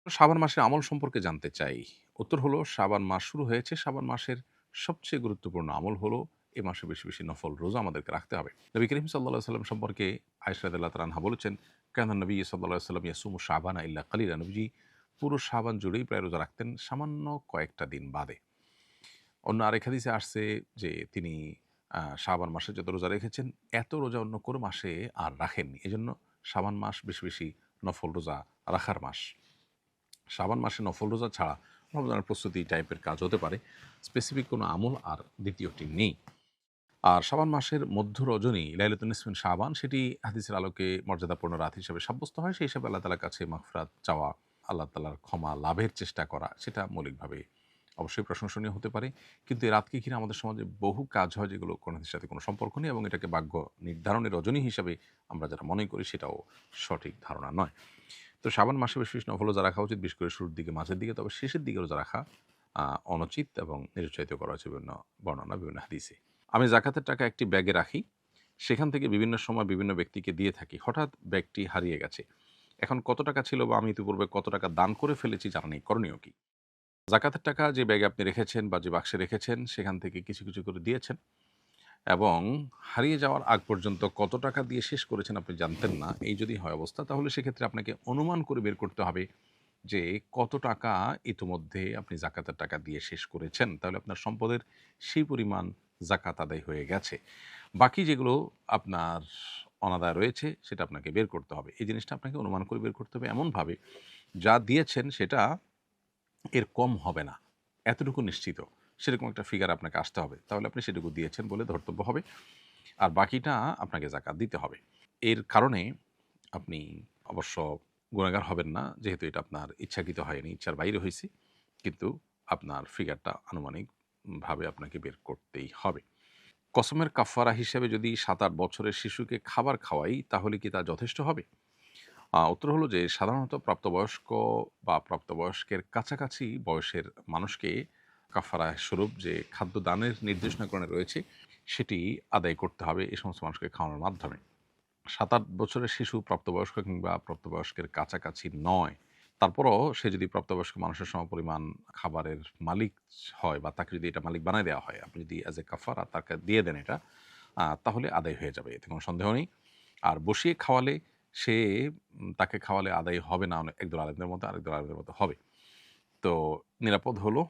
শাবান মাসের আমল সম্পর্কে জানতে চাই। উত্তর হলো শাবান মাস শুরু হয়েছে। শাবান মাসের সবচেয়ে গুরুত্বপূর্ণ আমল হলো এ মাসে বেশি, বেশি নফল রোজা আমাদেরকে রাখতে হবে। নবী করিম সাল্লাল্লাহু আলাইহি সাল্লাম সম্পর্কে আয়েশা রাদিয়াল্লাহু তাআলা আনহা বলেছেন, "কানা নবী সাল্লাল্লাহু আলাইহি ওয়াসাল্লাম ইয়াসুমু শাবানা ইল্লা কালিলা।" নবীজি পুরো শাবান জুড়েই প্রায় রোজা রাখতেন সামান্য কয়েকটা দিন বাদে। অন্য আরেক হাদিসে আসছে যে তিনি শাবান মাসে যত রোজা রেখেছেন, এত রোজা অন্য কোনো মাসে আর রাখেননি। এজন্য শাবান মাস বেশি, বেশি নফল রোজা রাখার মাস। শাবান মাসে নফল রোজা ছাড়া রমজানের প্রস্তুতি টাইপের কাজ হতে পারে। স্পেসিফিক কোনো আমল আর দ্বিতীয়টি নেই। আর শাবান মাসের মধ্য রজনী লাইলাতুন নিসফ মিন শাবান সেটি হাদিসের আলোকে মর্যাদাপূর্ণ রাত হিসেবে সাব্যস্ত হয়। সেই হিসাবে আল্লাহ তাআলার কাছে মাগফিরাত চাওয়া, আল্লাহ তাআলার ক্ষমা লাভের চেষ্টা করা সেটা মৌলিকভাবে অবশ্যই প্রশংসনীয় হতে পারে। কিন্তু এই রাতকে ঘিরে আমাদের সমাজে বহু কাজ হয় যেগুলো কোনো কিছুর সাথে কোনো সম্পর্ক নেই এবং এটাকে ভাগ্য নির্ধারণের রজনী হিসাবে আমরা যারা মনে করি সেটাও সঠিক ধারণা নয়। তো শাবান মাসে বেশি, বেশি নফল রোজা রাখা উচিত, বিশেষ করে শুরুর দিকে, মাঝের দিকে। তবে শেষের দিকে রোজা রাখা অনুচিত এবং নিরুৎসাহিত করা হয়েছে বিভিন্ন বর্ণনা, বিভিন্ন হাদিসে। আমি জাকাতের টাকা একটি ব্যাগে রাখি। সেখান থেকে বিভিন্ন সময় বিভিন্ন ব্যক্তিকে দিয়ে থাকি। হঠাৎ ব্যাগটি হারিয়ে গেছে। এখন কত টাকা ছিল বা আমি ইতিপূর্বে কত টাকা দান করে ফেলেছি জানা নেই। করণীয় কি? জাকাতের টাকা যে ব্যাগে আপনি রেখেছেন বা যে বাক্সে রেখেছেন সেখান থেকে কিছু, কিছু করে দিয়েছেন এবং হারিয়ে যাওয়ার আগ পর্যন্ত কত টাকা দিয়ে শেষ করেছেন আপনি জানতেন না। এই যদি হয় অবস্থা তাহলে সেক্ষেত্রে আপনাকে অনুমান করে বের করতে হবে যে কত টাকা ইতিমধ্যে আপনি জাকাতের টাকা দিয়ে শেষ করেছেন। তাহলে আপনার সম্পদের সেই পরিমাণ জাকাত আদায় হয়ে গেছে। বাকি যেগুলো আপনার অনাদায় রয়েছে সেটা আপনাকে বের করতে হবে। এই জিনিসটা আপনাকে অনুমান করে বের করতে হবে এমনভাবে যা দিয়েছেন সেটা এর কম হবে না। এতটুকু নিশ্চিত। সেরকম একটা ফিগার আপনাকে আসতে হবে। তাহলে আপনি সেটুকু দিয়েছেন বলে ধর্তব্য হবে। আর বাকিটা আপনাকে জাকাত দিতে হবে। এর কারণে আপনি অবশ্য গুনাহগার হবেন না। যেহেতু এটা আপনার ইচ্ছাকৃত হয়নি, ইচ্ছার বাইরে হইছে। কিন্তু আপনার ফিগারটা আনুমানিকভাবে আপনাকে বের করতেই হবে। কসমের কাফারা হিসেবে যদি ৭-৮ বছরের শিশুকে খাবার খাওয়াই তাহলে কি তা যথেষ্ট হবে? উত্তর হলো যে সাধারণত প্রাপ্তবয়স্ক বা প্রাপ্তবয়স্কের কাছাকাছি বয়সের মানুষকে কাফারা স্বরূপ যে খাদ্য দানের নির্দেশনা কোরআনে রয়েছে সেটি আদায় করতে হবে এই সমস্ত মানুষকে খাওয়ানোর মাধ্যমে। ৭-৮ বছরের শিশু প্রাপ্তবয়স্ক কিংবা প্রাপ্তবয়স্কের কাছাকাছি নয়। তারপরও সে যদি প্রাপ্তবয়স্ক মানুষের সমপরিমাণ খাবারের মালিক হয় বা তাকে যদি এটা মালিক বানায় দেওয়া হয়, আপনি যদি অ্যাজ এ কাফারা তাকে দিয়ে দেন এটা, তাহলে আদায় হয়ে যাবে। এতে কোনো সন্দেহ নেই। আর বসিয়ে খাওয়ালে সে তাকে খাওয়ালে আদায় হবে না একদল আলেমদের মতো, আরেকদল আলেমদের মতো হবে। তো নিরাপদ হলো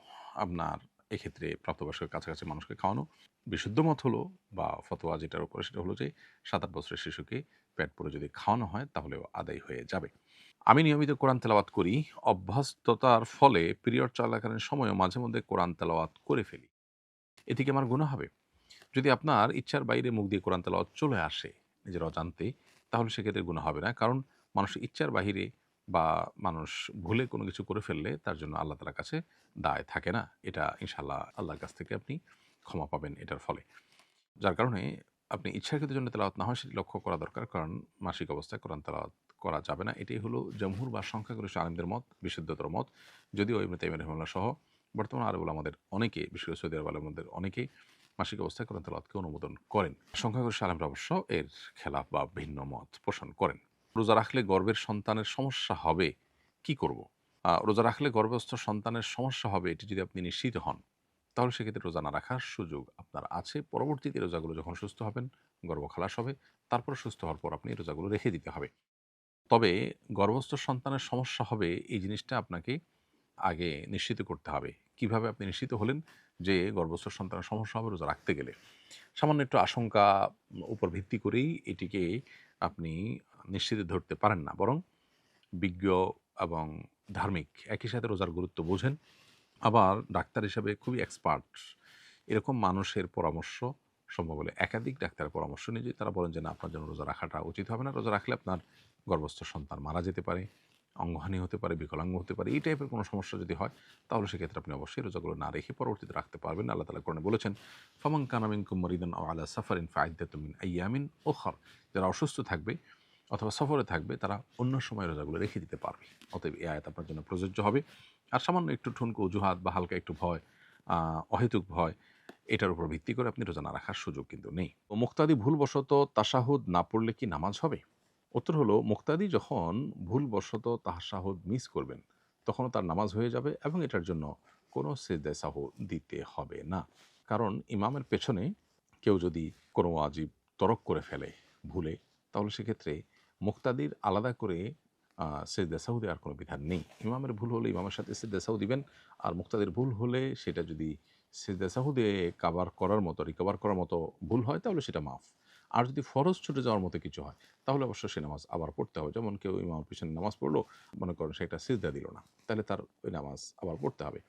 আপনার এক্ষেত্রে প্রাপ্তবয়স্কের কাছাকাছি মানুষকে খাওয়ানো। বিশুদ্ধ মত হলো বা ফতোয়া যেটার উপরে সেটা হলো যে ৭-৮ বছরের শিশুকে পেট পুরে যদি খাওয়ানো হয় তাহলেও আদায় হয়ে যাবে। আমি নিয়মিত কোরআন তেলাওয়াত করি। অভ্যস্ততার ফলে পিরিয়ড চলাকালীন সময়েও মাঝে মধ্যে কোরআন তেলাওয়াত করে ফেলি। এতে কি আমার গুনাহ হবে? যদি আপনার ইচ্ছার বাইরে মুখ দিয়ে কোরআন তেলাওয়াত চলে আসে নিজের অজান্তে, তাহলে সেক্ষেত্রে গুনাহ হবে না। কারণ মানুষের ইচ্ছার বাহিরে বা মানুষ ভুলে কোনো কিছু করে ফেললে তার জন্য আল্লাহ তাআলার কাছে দায় থাকে না। এটা ইনশাআল্লাহ আল্লাহর কাছ থেকে আপনি ক্ষমা পাবেন এটার ফলে। যার কারণে আপনি ইচ্ছাকৃত জন্য তেলাওয়াত না হয় সেটি লক্ষ্য করা দরকার। কারণ মাসিক অবস্থায় কোরআন তেলাওয়াত করা যাবে না। এটাই হলো জমহুর বা সংখ্যাগরিষ্ঠ আলেমদের মত, বিশুদ্ধতর মত। যদিও ইবনে তাইমিয়া রাহিমাহুল্লাহ সহ বর্তমান আরব উলামাদের অনেকে, বিশেষ করে সৌদি আরব আলেমদের অনেকেই মাসিক অবস্থায় কোরআন তেলাওয়াতকে অনুমোদন করেন। সংখ্যাগরিষ্ঠ আলেমরা অবশ্য এর খেলাফ বা ভিন্ন মত পোষণ করেন। রোজা রাখলে গর্ভের সন্তানের সমস্যা হবে, কি করব? রোজা রাখলে গর্ভস্থ সন্তানের সমস্যা হবে এটি যদি আপনি নিশ্চিত হন তাহলে সেক্ষেত্রে রোজা না রাখার সুযোগ আপনার আছে। পরবর্তীতে রোজাগুলো যখন সুস্থ হবেন, গর্ভ খালাস হবে, তারপর সুস্থ হওয়ার পর আপনি রোজাগুলো রেখে দিতে হবে। তবে গর্ভস্থ সন্তানের সমস্যা হবে এই জিনিসটা আপনাকে আগে নিশ্চিত করতে হবে। কিভাবে আপনি নিশ্চিত হলেন যে গর্ভস্থ সন্তানের সমস্যা হবে রোজা রাখতে গেলে? সামান্য একটু আশঙ্কা উপর ভিত্তি করেই এটিকে আপনি নিশ্চিত ধরতে পারেন না। বরং বিজ্ঞ এবং ধার্মিক একই সাথে রোজার গুরুত্ব বোঝেন আবার ডাক্তার হিসাবে খুবই এক্সপার্ট এরকম মানুষের পরামর্শ সম্ভব হলে একাধিক ডাক্তারের পরামর্শ নিয়ে যদি তারা বলেন যে না আপনার জন্য রোজা রাখাটা উচিত হবে না, রোজা রাখলে আপনার গর্ভস্থ সন্তান মারা যেতে পারে, অঙ্গহানি হতে পারে, বিকলাঙ্গ হতে পারে, এই টাইপের কোনো সমস্যা যদি হয় তাহলে সেক্ষেত্রে আপনি অবশ্যই রোজাগুলো না রেখে পরবর্তীতে রাখতে পারবেন। আল্লাহ তাআলা কোরআনে বলেছেন ফামান কানা মিনকুম মারিদান আও আলা সাফারিন ফাইদ্দাতুম মিন আইয়ামিন উখর, যারা অসুস্থ থাকবে অথবা সফরে থাকবে তারা অন্য সময় রোজাগুলো রেখে দিতে পারবে। অতএব এই আয়াত আপনার জন্য প্রযোজ্য হবে। আর সামান্য একটু ঠুনকো অজুহাত বা হালকা একটু ভয়, অহেতুক ভয়, এটার উপর ভিত্তি করে আপনি রোজা না রাখার সুযোগ কিন্তু নেই। ও মুক্তাদি ভুলবশত তাশাহুদ না পড়লে কি নামাজ হবে? উত্তর হলো মুক্তাদি যখন ভুলবশত তাশাহুদ মিস করবেন তখনও তার নামাজ হয়ে যাবে এবং এটার জন্য কোনো সিজদায়ে সাহু দিতে হবে না। কারণ ইমামের পেছনে কেউ যদি কোনো ওয়াজিব তরক করে ফেলে ভুলে, তাহলে সেক্ষেত্রে মুক্তাদির আলাদা করে সিজদায়ে সাহু দেওয়ার কোনো বিধান নেই। ইমামের ভুল হলে ইমামের সাথে সিজদায়ে সাহু দিবেন, আর মুক্তাদির ভুল হলে সেটা যদি সিজদায়ে সাহু দিয়ে রিকভার করার মতো ভুল হয়, তাহলে সেটা মাফ। আর যদি ফরজ ছুটে যাওয়ার মতো কিছু হয়, তাহলে অবশ্য সে নামাজ আবার পড়তে হবে। যেমন কেউ ইমামের পিছনে নামাজ পড়লো, মনে করেন সে একটা সিজদা দিল না, তাহলে তার ওই নামাজ আবার পড়তে হবে।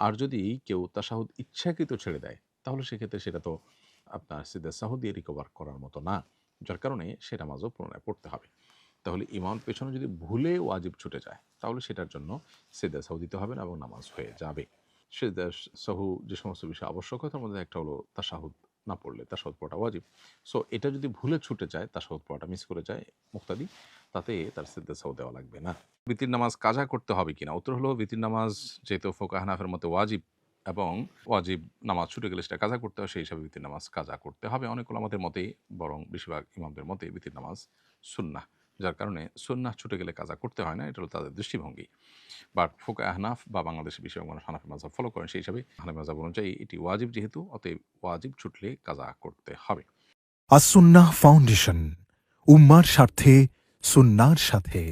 আর যদি কেউ তাশাহুদ ইচ্ছাকৃত ছেড়ে দেয়, তাহলে সেক্ষেত্রে সেটা তো আপনার সিজদায়ে সাহু দিয়ে রিকভার করার মতো না। যার কারণে সে নামাজও পুনরায় পড়তে হবে। তাহলে ইমামের পেছনে যদি ভুলে ওয়াজিব ছুটে যায়, তাহলে সেটার জন্য সিজদায়ে সাহু দিতে হবে না এবং নামাজ হয়ে যাবে। সিজদায়ে সাহু যে সমস্ত বিষয় আবশ্যক হয়, তার মধ্যে একটা হলো তাশাহুদ না পড়লে তাশাহুদ পড়াটা ওয়াজিব। সো এটা যদি ভুলে ছুটে যায়, তাশাহুদ পড়াটা মিস করে যায় মুক্তাদি, তাতে তার সিজদায়ে সাহু দেওয়া লাগবে না। বিতির নামাজ কাজা করতে হবে কিনা? উত্তর হলো বিতির নামাজ যেহেতু ফুকাহা হানাফের মতে ওয়াজিব, এবং ওয়াজিব নামাজ ছুটে গেলে সেটা কাজা করতে হয়, সেই হিসাবে বিতির নামাজ কাজা করতে হবে। অনেক ওলামাদের মতেই, বরং বেশিরভাগ ইমামদের মতে বিতির নামাজ সুন্নাহ। যার কারণে সুন্নাহ ছুটে গেলে কাজা করতে হয় না, এটা হলো তাদের দৃষ্টিভঙ্গি। বাট ফুকাহা হানাফ বা বাংলাদেশের বেশিরভাগ মানুষ হানাফি মাযহাব ফলো করেন, সেই হিসাবে হানাফি মাযহাব অনুযায়ী এটি ওয়াজিব যেহেতু, অতএব ওয়াজিব ছুটলে কাজা করতে হবে। আস-সুন্নাহ ফাউন্ডেশন, উম্মার স্বার্থে সুন্নাহর সাথে।